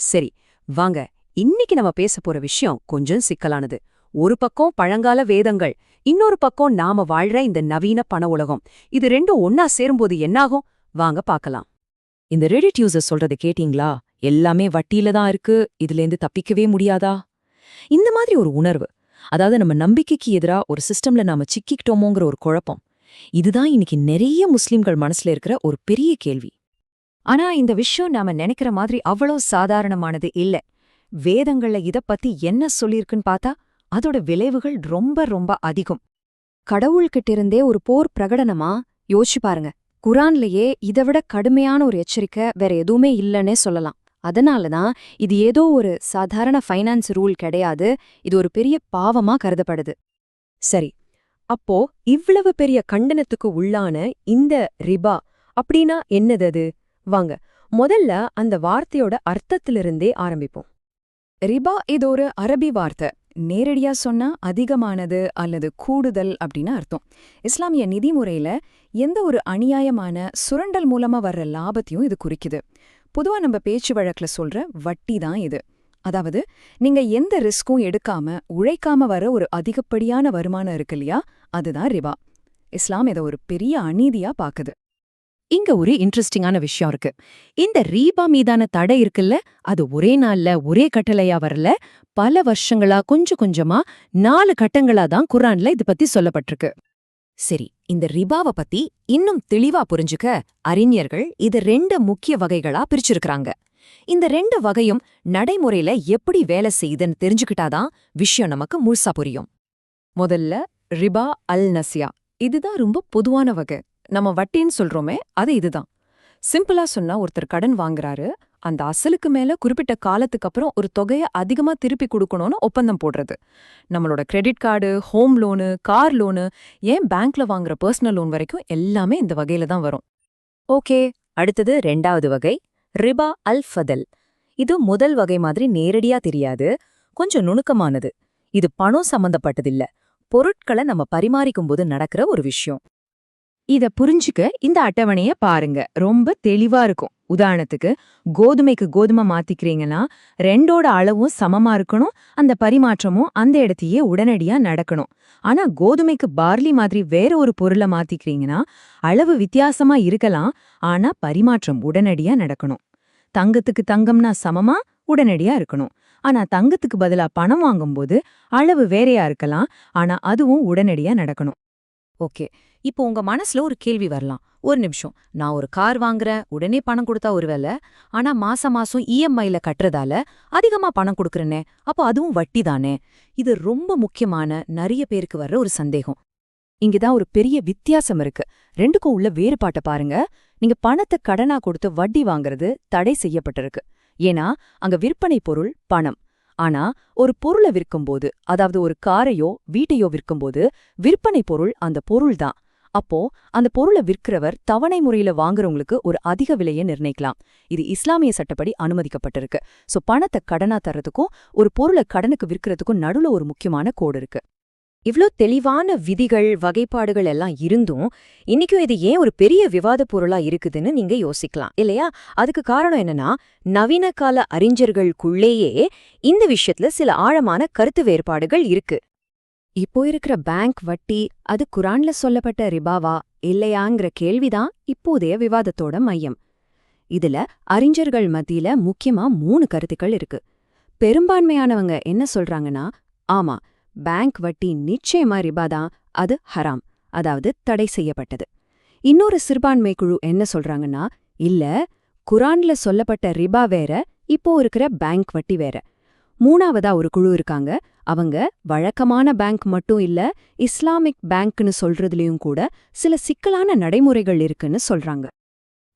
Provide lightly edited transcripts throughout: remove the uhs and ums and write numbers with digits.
சரி, வாங்க. இன்னைக்கு நம்ம பேச போற விஷயம் கொஞ்சம் சிக்கலானது. ஒரு பக்கம் பழங்கால வேதங்கள், இன்னொரு பக்கம் நாம வாழ்ற இந்த நவீன பண உலகம். இது ரெண்டும் ஒன்னா சேரும்போது என்னாகும்? வாங்க பார்க்கலாம். இந்த ரெடிட் யூசர் சொல்றத கேட்டீங்களா? எல்லாமே வட்டியில தான் இருக்கு, இதுலேருந்து தப்பிக்கவே முடியாதா? இந்த மாதிரி ஒரு உணர்வு, அதாவது நம்ம நம்பிக்கைக்கு எதிரா ஒரு சிஸ்டம்ல நாம சிக்கிக்கிட்டோமோங்கிற ஒரு குழப்பம், இதுதான் இன்னைக்கு நிறைய முஸ்லிம்கள் மனசுல இருக்கிற ஒரு பெரிய கேள்வி. ஆனா இந்த விஷயம் நாம நினைக்கிற மாதிரி அவ்வளோ சாதாரணமானது இல்ல. வேதங்கள்ல இத பத்தி என்ன சொல்லியிருக்குன்னு பார்த்தா அதோட விளைவுகள் ரொம்ப ரொம்ப அதிகம். கடவுள்கிட்ட இருந்தே ஒரு போர் பிரகடனமா யோசிச்சு பாருங்க. குரான்லயே இதை விட கடுமையான ஒரு எச்சரிக்கை வேற எதுவுமே இல்லன்னே சொல்லலாம். அதனாலதான் இது ஏதோ ஒரு சாதாரண ஃபைனான்ஸ் ரூல் கிடையாது, இது ஒரு பெரிய பாவமா கருதப்படுது. சரி, அப்போ இவ்வளவு பெரிய கண்டனத்துக்கு உள்ளான இந்த ரிபா அப்படின்னா என்னது அது? வாங்க முதல்ல அந்த வார்த்தையோட அர்த்தத்திலிருந்தே ஆரம்பிப்போம். ரிபா இது ஒரு அரபி வார்த்தை. நேரடியா சொன்னா அதிகமானது அல்லது கூடுதல் அப்படின்னு அர்த்தம். இஸ்லாமிய நிதிமுறையில எந்த ஒரு அநியாயமான சுரண்டல் மூலமா வர்ற லாபத்தையும் இது குறிக்குது. பொதுவா நம்ம பேச்சு வழக்குல சொல்ற வட்டி தான் இது. அதாவது நீங்க எந்த ரிஸ்க்கும் எடுக்காம உழைக்காம வர ஒரு அதிகப்படியான வருமானம் இருக்கு இல்லையா, அதுதான் ரிபா. இஸ்லாம் இதை ஒரு பெரிய அநீதியா பாக்குது. இங்க ஒரு இன்ட்ரெஸ்டிங்கான விஷயம் இருக்கு. இந்த ரீபா மீதான தடை இருக்குல்ல, அது ஒரே நாள்ல ஒரே கட்டளையா வரல, பல வருஷங்களா கொஞ்சம் கொஞ்சமா 4 கட்டங்களா தான் குர்ஆன்ல இது பத்தி சொல்லப்பட்டிருக்கு. சரி, இந்த ரிபாவ பத்தி இன்னும் தெளிவா புரிஞ்சுக்க அறிஞர்கள் இது 2 முக்கிய வகைகளா பிரிச்சிருக்காங்க. இந்த 2 வகையும் நடைமுறையில எப்படி வேலை செய்யுதுன்னு தெரிஞ்சுக்கிட்டாதான் விஷயம் நமக்கு முழுசா புரியும். முதல்ல ரிபா அல் நசியா, இதுதான் ரொம்ப பொதுவான வகை. நம்ம வட்டின்னு சொல்றோமே அது இதுதான். சிம்பிளா சொன்னா, ஒருத்தர் கடன் வாங்குறாரு, அந்த அசலுக்கு மேல குறிப்பிட்ட காலத்துக்கு அப்புறம் ஒரு தொகையை அதிகமா திருப்பி கொடுக்கணும்னு ஒப்பந்தம் போடுறது. நம்மளோட credit card, home loan, car loan, ஏன் பேங்க்ல வாங்குற பர்சனல் லோன் வரைக்கும் எல்லாமே இந்த வகையில தான் வரும். ஓகே, அடுத்தது 2வது வகை ரிபா அல் ஃபதல். இது முதல் வகை மாதிரி நேரடியா தெரியாது, கொஞ்சம் நுணுக்கமானது. இது பணம் சம்பந்தப்பட்டதில்ல, பொருட்களை நம்ம பரிமாறிக்கும்போது நடக்கிற ஒரு விஷயம். இத புரிஞ்சுக்க இந்த அட்டவணைய பாருங்க, ரொம்ப தெளிவா இருக்கும். உதாரணத்துக்கு, கோதுமைக்கு கோதுமை மாத்திக்கிறீங்கன்னா 2ஓட அளவும் சமமா இருக்கணும், அந்த பரிமாற்றமும் அந்த இடத்தையே உடனடியா நடக்கணும். ஆனா கோதுமைக்கு பார்லி மாதிரி வேற ஒரு பொருளை மாத்திக்கிறீங்கன்னா அளவு வித்தியாசமா இருக்கலாம், ஆனா பரிமாற்றம் உடனடியா நடக்கணும். தங்கத்துக்கு தங்கம்னா சமமா உடனடியா இருக்கணும், ஆனா தங்கத்துக்கு பதிலா பணம் வாங்கும்போது அளவு வேறையா இருக்கலாம், ஆனா அதுவும் உடனடியா நடக்கணும். ஓகே, இப்போ உங்க மனசுல ஒரு கேள்வி வரலாம். ஒரு நிமிஷம், நான் ஒரு கார் வாங்குறேன், உடனே பணம் கொடுத்தா ஒரு வேலை, ஆனா மாசம் மாசம் இஎம்ஐல கட்டுறதால அதிகமா பணம் கொடுக்கறனே, அப்போ அதுவும் வட்டி தானே? இது ரொம்ப முக்கியமான, நிறைய பேருக்கு வர்ற ஒரு சந்தேகம். இங்கதான் ஒரு பெரிய வித்தியாசம் இருக்கு. ரெண்டுக்கும் உள்ள வேறுபாட்டை பாருங்க. நீங்க பணத்தை கடனா கொடுத்து வட்டி வாங்குறது தடை செய்யப்பட்டிருக்கு. ஏன்னா அங்க விற்பனை பொருள் பணம். ஆனா ஒரு பொருளை விற்கும்போது, அதாவது ஒரு காரையோ வீட்டையோ விற்கும்போது விற்பனை பொருள் அந்த பொருள் தான். அப்போ அந்த பொருளை விற்கிறவர் தவணை முறையில வாங்குறவங்களுக்கு ஒரு அதிக விலையை நிர்ணயிக்கலாம். இது இஸ்லாமிய சட்டப்படி அனுமதிக்கப்பட்டிருக்கு. சோ பணத்தை கடனா தர்றதுக்கும் ஒரு பொருளை கடனுக்கு விற்கிறதுக்கும் நடுவுல ஒரு முக்கியமான கோடு இருக்கு. இவ்ளோ தெளிவான விதிகள், வகைப்பாடுகள் எல்லாம் இருந்தும் இன்னைக்கும் இது ஏன் ஒரு பெரிய விவாத பொருளா இருக்குதுன்னு நீங்க யோசிக்கலாம் இல்லையா? அதுக்கு காரணம் என்னன்னா, நவீன கால அறிஞர்களுக்குள்ளேயே இந்த விஷயத்துல சில ஆழமான கருத்து வேறுபாடுகள் இருக்கு. இப்போ இருக்கிற பேங்க் வட்டி அது குர்ஆன்ல சொல்லப்பட்ட ரிபாவா இல்லையாங்கிற கேள்விதான் இப்போதைய விவாதத்தோட மையம். இதுல அறிஞர்கள் மத்தியில முக்கியமா 3 கருத்துக்கள் இருக்கு. பெரும்பான்மையானவங்க என்ன சொல்றாங்கன்னா, ஆமா, பேங்க் வட்டி நிச்சயமா ரிபாதான், அது ஹராம், அதாவது தடை செய்யப்பட்டது. இன்னொரு சிறுபான்மை குழு என்ன சொல்றாங்கன்னா, இல்ல, குர்ஆன்ல சொல்லப்பட்ட ரிபா வேற, இப்போ இருக்கிற பேங்க் வட்டி வேற. 3ஆவதா ஒரு குழு இருக்காங்க, அவங்க வழக்கமான பேங்க் மட்டும் இல்ல, இஸ்லாமிக் பேங்க்னு சொல்றதுலயும் கூட சில சிக்கலான நடைமுறைகள் இருக்குன்னு சொல்றாங்க.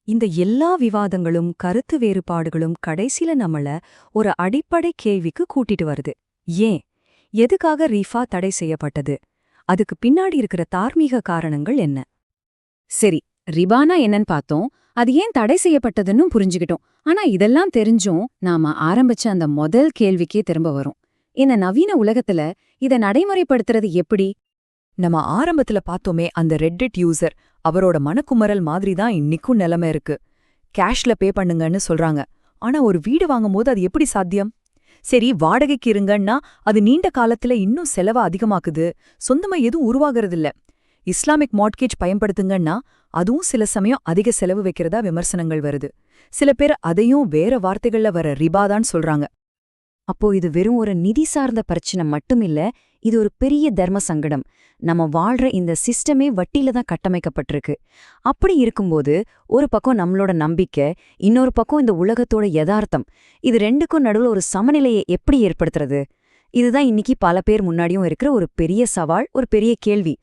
இந்த எல்லா விவாதங்களும் கருத்து வேறுபாடுகளும் கடைசில நம்மள ஒரு அடிப்படை கேள்விக்கு கூட்டிட்டு வருது. ஏன், எதுக்காக ரீஃபா தடை செய்யப்பட்டது? அதுக்கு பின்னாடி இருக்கிற தார்மீக காரணங்கள் என்ன? சரி, ரிபானா என்னன்னு பார்த்தோம், அது ஏன் தடை செய்யப்பட்டதுன்னு புரிஞ்சுக்கிட்டோம். ஆனா இதெல்லாம் தெரிஞ்சும் நாம ஆரம்பிச்ச அந்த முதல் கேள்விக்கே திரும்ப வரும். இந்த நவீன உலகத்துல இத நடைமுறைப்படுத்துறது எப்படி? நம்ம ஆரம்பத்துல பார்த்தோமே அந்த ரெட்டிட் யூசர், அவரோட மனக்குமரல் மாதிரி தான் இன்னிக்கும் நிலைமை இருக்கு. கேஷ்ல பே பண்ணுங்கன்னு சொல்றாங்க, ஆனா ஒரு வீடு வாங்கும்போது அது எப்படி சாத்தியம்? சரி, வாடகைக்கு இருங்கன்னா அது நீண்ட காலத்துல இன்னும் செலவ அதிகமாக்குது, சொந்தமா எதுவும் உருவாகறதில்ல. இஸ்லாமிக் மார்ட்கேஜ் பயன்படுத்துங்கன்னா அதுவும் சில சமயம் அதிக செலவு வைக்கிறதா விமர்சனங்கள் வருது. சில பேர் அதையும் வேற வார்த்தைகள்ல வர ரிபாதான் சொல்றாங்க. அப்போ இது வெறும் ஒரு நிதி சார்ந்த பிரச்சனை மட்டும் இல்ல, இது ஒரு பெரிய தர்ம சங்கடம். நம்ம வாழ்ற இந்த சிஸ்டமே வட்டியில தான் கட்டமைக்கப்பட்டிருக்கு. அப்படி இருக்கும்போது ஒரு பக்கம் நம்மளோட நம்பிக்கை, இன்னொரு பக்கம் இந்த உலகத்தோட யதார்த்தம், இது ரெண்டுக்கும் நடுவுல ஒரு சமநிலையை எப்படி ஏற்படுத்துறது? இதுதான் இன்னைக்கு பல பேர் முன்னாடியும் இருக்கிற ஒரு பெரிய சவால், ஒரு பெரிய கேள்வி.